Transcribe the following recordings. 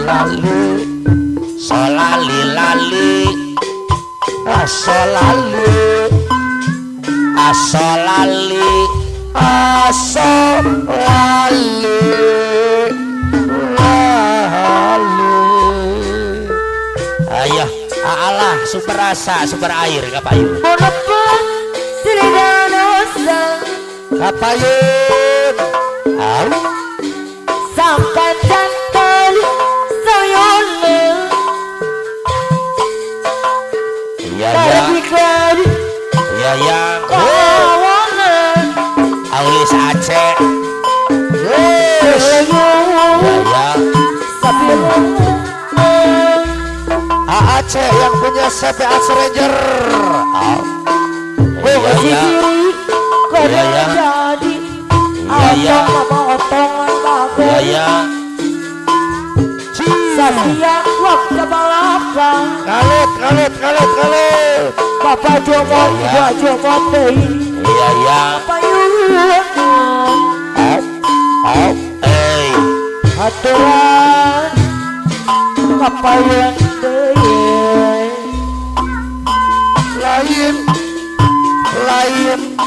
lalu solali lali asolali asolali asolali ayo Allah sumber rasa sumber air kapayun Monopon Sridanosa kapayun au Sampai jantan Sayole iya ya Terbikat iya yang Kawanan Aulis Aceh yes Ayo ya Sampai Aceh yang punya CPA Ranger oh. Iya ya diri Karena ya. jadi Iya, ya. Apa otongan bagus ya ya Saskia waktu balapang kalut Bapak Jomo Iya, ya. Ibu Jomo Tei iya ya Payungan oh Aturan Kapayun Tei lain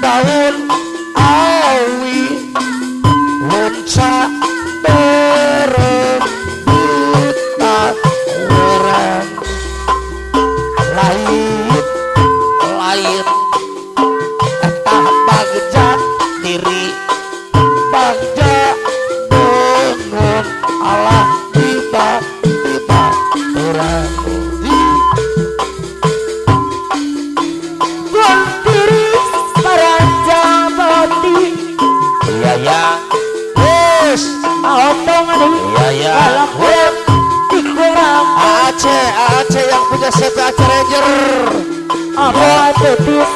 daun awi lonca bereng kita orang lain etah bagja diri bagja dengan Allah tiba-tiba orang Diri para jabati iya ya yes Otongan iya ya Alapuan Dikurang Aceh yang punya CPA Ranger Apa tetis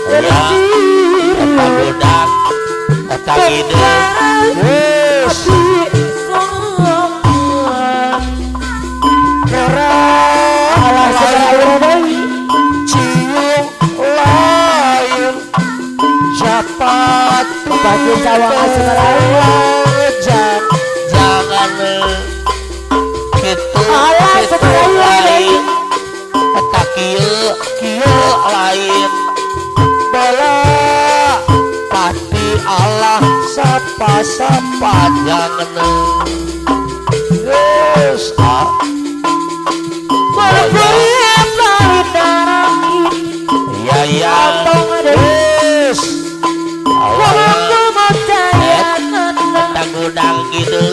Bersir eta budak eta ide yes Allah seberang cium lain japat Bagi sawang jangan gitu Allah seberang lain eta kieu lain bala pati Allah sapa jangan yes iya ya yes eta gudang gitu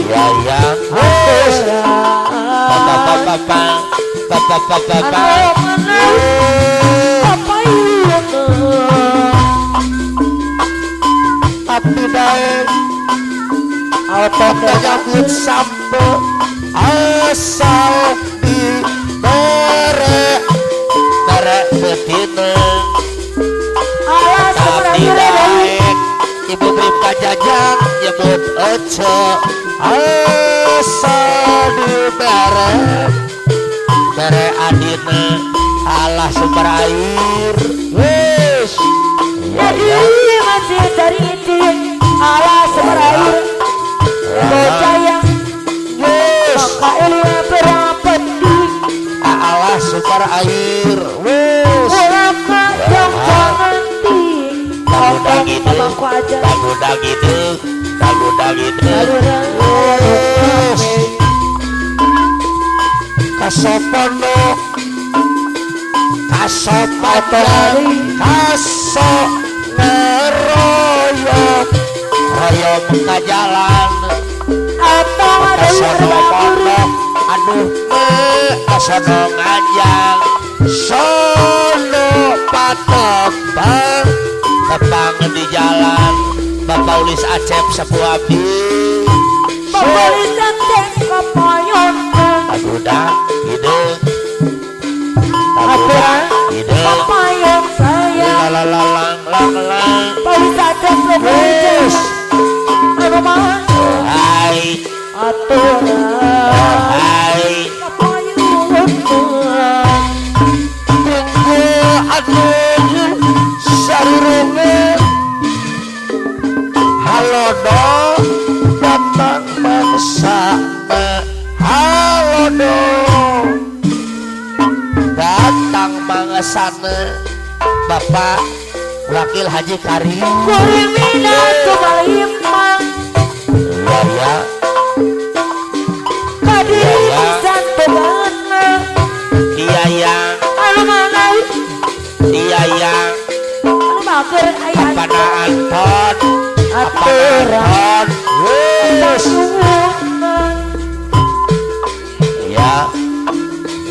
iya ya yes tapi daek nyambut sampo asal di bere betina tapi daek ibu bib kajajang nyebut ece asal di bere adina Allah sumber air wis Jadi masih dari itu Allah seberang bocah yang yes maka Elia berapeti Allah sumber air wis Ulaka yang nanti tagudag gitu wis kasopono kaso ngeroyok royok ke jalan kasono pondok aduh kasono ngajang sono patepang tepang di jalan Bapak Ulis Acep sebuah abdi Bapak Ulis Acep kapayon tagudag gitu kapayon saya lang Bapak Ulis Acep yes anu mah hai aturan hai kapayon sarurunge halo dong Bapak Wakil Haji Karim. Kulimina tumalimang Ya ya. kadiri santo bana Iya yang. anu mangai Iya yang. anu mager aya Apana Anton. aturan Yes. Ya.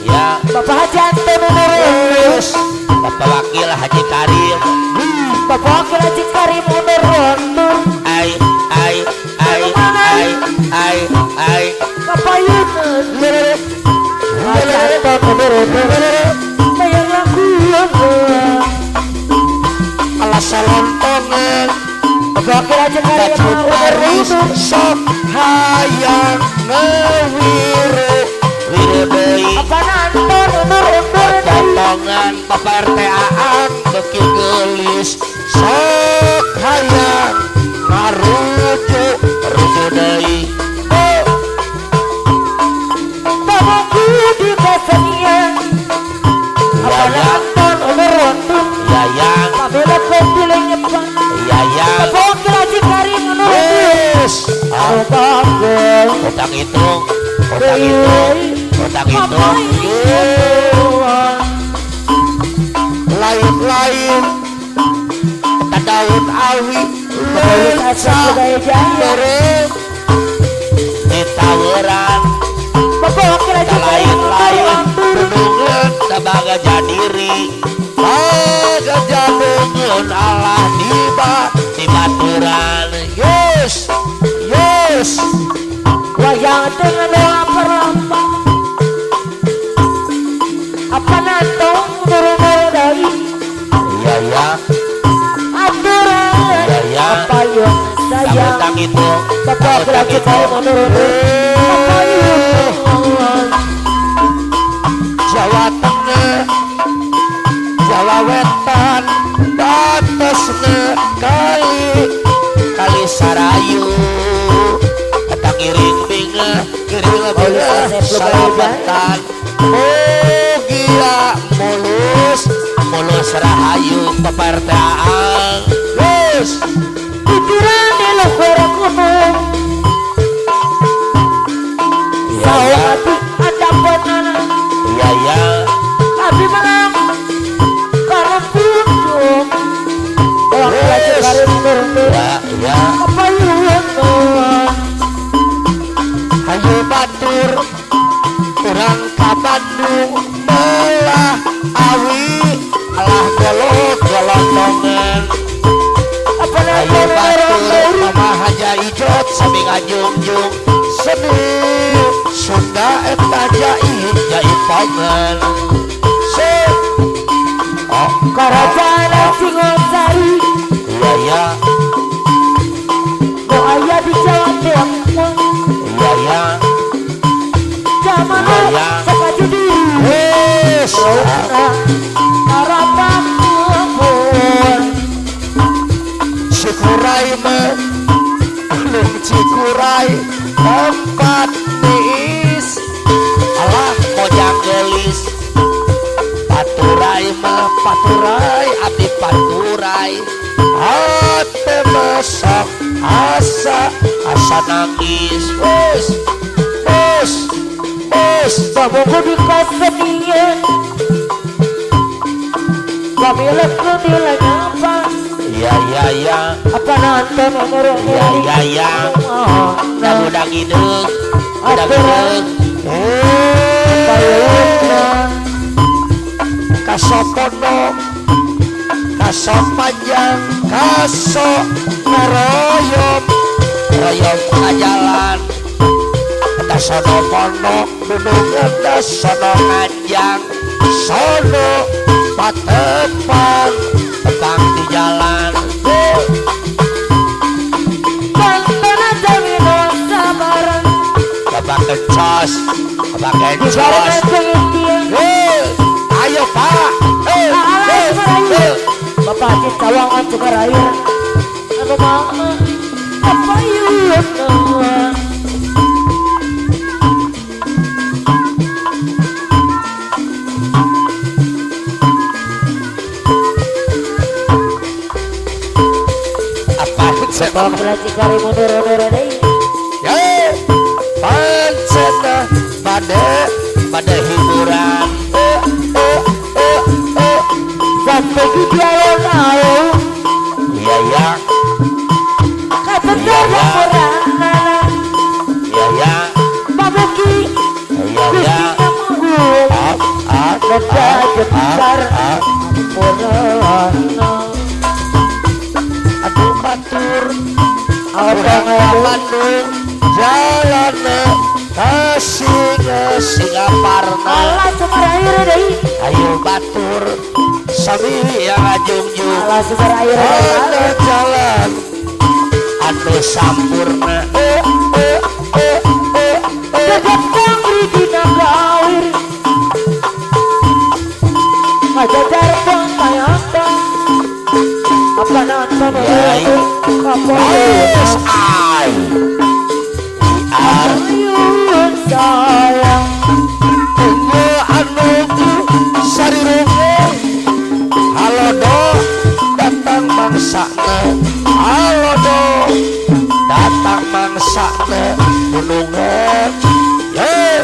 Ya. Bapak Haji Anton Nurul Yes. Bapak Wakil Haji Karim. Bapak Wakil Haji Karim Nurul Ai. Bapak Yunus Haji Anton Nurul bayang lagu Alas salontongan. Bapak Wakil Haji Karim Paris Nurul sok hayang ngewire wire deui Bapak Anton Nurul potongan Bapak RT Aang beki gelis sok hayang ngarujuk rujuk deui Bapak di kesenian Bapak Anton Nurul yayang Pabela pendilingnya Pak yayang Bapak Wakil Haji Karim Nurul wis Bapak utang itu utang itu utang itu lain-lain kita daun awi Asal budaya jaya merem di taweran Bapak Wakil Haji Karim lain-lain Nurul benungan sebagai jadiri baga jadungun Allah di baturan yes yes Wayang dengan doa perlambang Apa nantong nurul dari iya ya aturan iya ya Apa yang sayang utang itu Bapak Wakil Haji Karim Nurul Apa yang Jawa Tengah Jawa Wetan batasna kali Sarayu kata kiring binga kiring binga salabetan mugia mulus rahayu pepertaan yes pikiran di luhur gunung iya ya Sawati ada penana iya ya Abi menang karena pundung Wakil Haji Karim Nurul ya ya Apa yang hayu batur kurang ka Bandung belah awi alah golongan Apa hayu batur nantong mama haja ijot sami ngajungjung seni Sunda eta jai pangan se oh Kerajaan Singosari iya ya Nu aya di Jawa Timur iya ya Zaman Iya. sekaju diri wes Harapan kubur Cikurai mah belum Cikurai tempat tiis alah mojang gelis paturai mah paturai abdi paturai hate besok asa nangis wes Babuku di kesenian Kami lekun nilainya apa ya Apa nonton umur ya udah ngideng kasopono kaso panjang kaso ngeroyom royom ngajalan kita sono pondok gunung kita sono nganjang sono patepang tepang di jalan Banten aja minum sabaran Abang kencos Di barengan pengintian ayo pak Bapak Haji Cawangan Sukaraya Anu mama Apa yuk pancen Panggilan cikari mundur-mundur deh. ya pancen pada hiburan Sampai dia lalu. iya ya Kabenar laporan. iya ya Pamuki. iya ya Nada getar. Purana. aduh batur Abang Bandung jalan Singaparna Allah sumber air deh. ayo batur sami yang ajungjung Allah sumber air ada jalan anu sampurna Dekat pangri di nagawir. Ngajajar pangkayatan. Apa nonton Yai. kapal ai ayun sayang. Tunggu anu sarirunge halo do datang mangsana halo do datang mangsana gunungan ye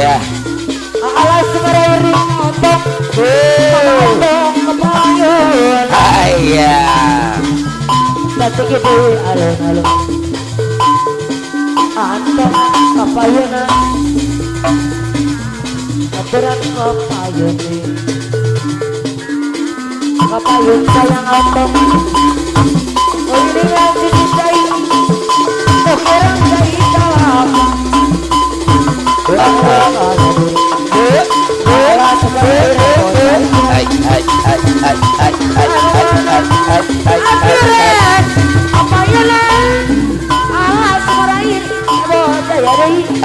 Iya. Alas mereri ngotong ngotong kepayun Iya. Dati gede alun-alun Antong kepayun Keberan kepayun Kepayun sayang antong Oh ini yang dicintai Keberan dari dalam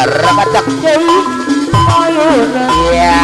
Rakatak. Ya